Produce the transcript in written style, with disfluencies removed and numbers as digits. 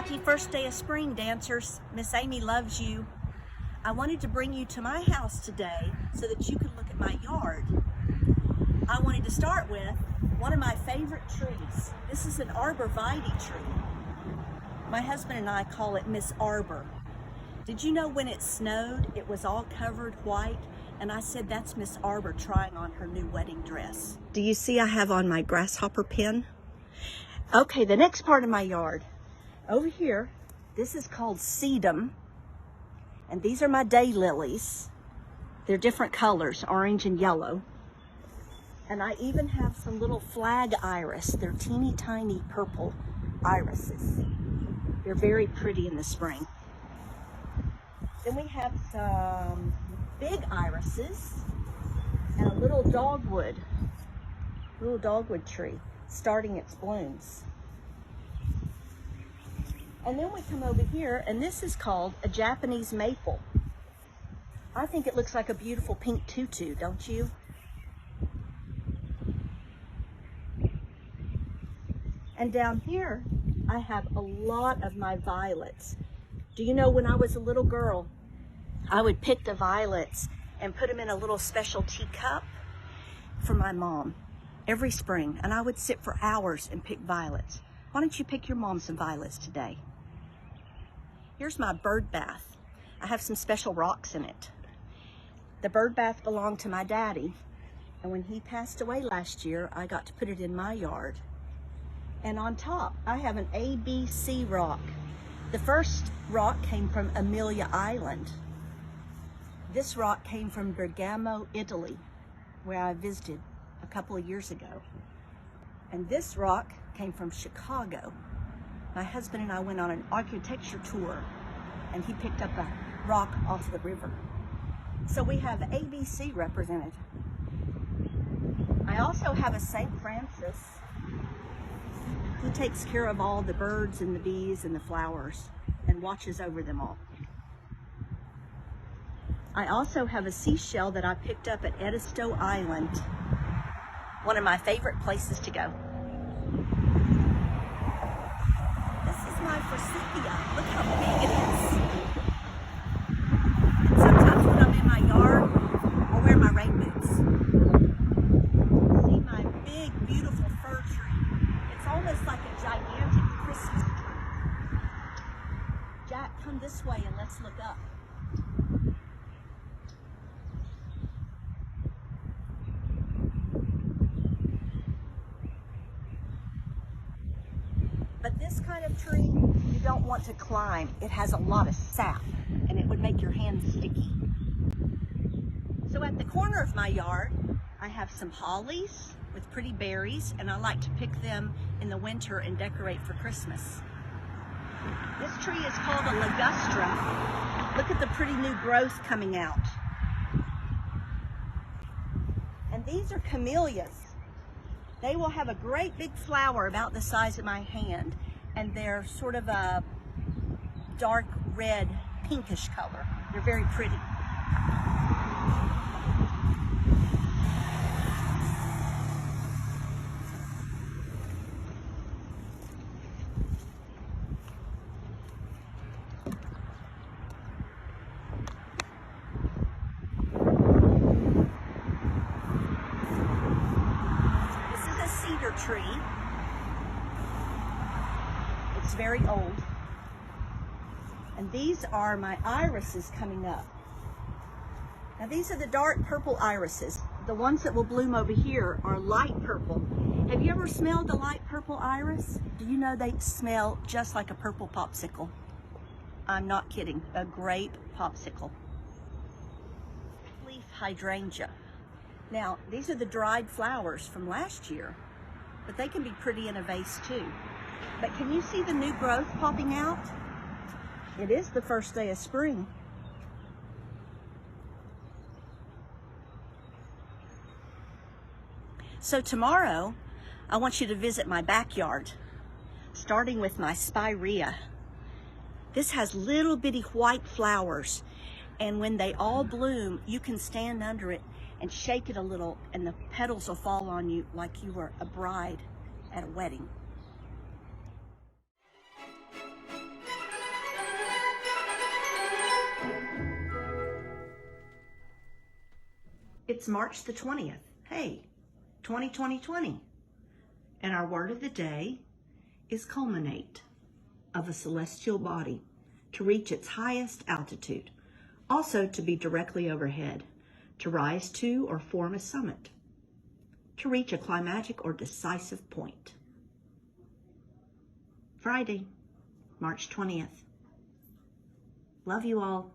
Happy first day of spring, dancers. Miss Amy loves you. I wanted to bring you to my house today so that you could look at my yard. I wanted to start with one of my favorite trees. This is an arborvitae tree. My husband and I call it Miss Arbor. Did you know when it snowed, it was all covered white? And I said, that's Miss Arbor trying on her new wedding dress. Do you see I have on my grasshopper pin? Okay, the next part of my yard. Over here, this is called sedum. And these are my daylilies. They're different colors, orange and yellow. And I even have some little flag iris. They're teeny tiny purple irises. They're very pretty in the spring. Then we have some big irises and a little dogwood tree starting its blooms. And then we come over here, and this is called a Japanese maple. I think it looks like a beautiful pink tutu, don't you? And down here, I have a lot of my violets. Do you know when I was a little girl, I would pick the violets and put them in a little special teacup for my mom every spring, and I would sit for hours and pick violets. Why don't you pick your mom some violets today? Here's my bird bath. I have some special rocks in it. The bird bath belonged to my daddy, and when he passed away last year, I got to put it in my yard. And on top, I have an ABC rock. The first rock came from Amelia Island. This rock came from Bergamo, Italy, where I visited a couple of years ago. And this rock came from Chicago. My husband and I went on an architecture tour, and he picked up a rock off the river. So we have ABC represented. I also have a St. Francis. He takes care of all the birds and the bees and the flowers and watches over them all. I also have a seashell that I picked up at Edisto Island, one of my favorite places to go. This is my forsythia. Look how big it is. And sometimes when I'm in my yard, I wear my rain boots. See my big, beautiful fir tree. It's almost like a gigantic Christmas tree. Jack, come this way and let's look up. But this kind of tree, you don't want to climb. It has a lot of sap, and it would make your hands sticky. So at the corner of my yard, I have some hollies with pretty berries, and I like to pick them in the winter and decorate for Christmas. This tree is called a ligustra. Look at the pretty new growth coming out. And these are camellias. They will have a great big flower about the size of my hand, and they're sort of a dark red, pinkish color. They're very pretty. Tree. It's very old. And these are my irises coming up. Now these are the dark purple irises. The ones that will bloom over here are light purple. Have you ever smelled a light purple iris? Do you know they smell just like a purple popsicle? I'm not kidding. A grape popsicle. Leaf hydrangea. Now these are the dried flowers from last year, but they can be pretty in a vase too. But can you see the new growth popping out? It is the first day of spring. So tomorrow, I want you to visit my backyard, starting with my spirea. This has little bitty white flowers, and when they all bloom, you can stand under it and shake it a little, and the petals will fall on you like you were a bride at a wedding. It's March the 20th. Hey, 2020. And our word of the day is culminate, of a celestial body, to reach its highest altitude, also to be directly overhead, to rise to or form a summit, to reach a climatic or decisive point. Friday, March 20th. Love you all.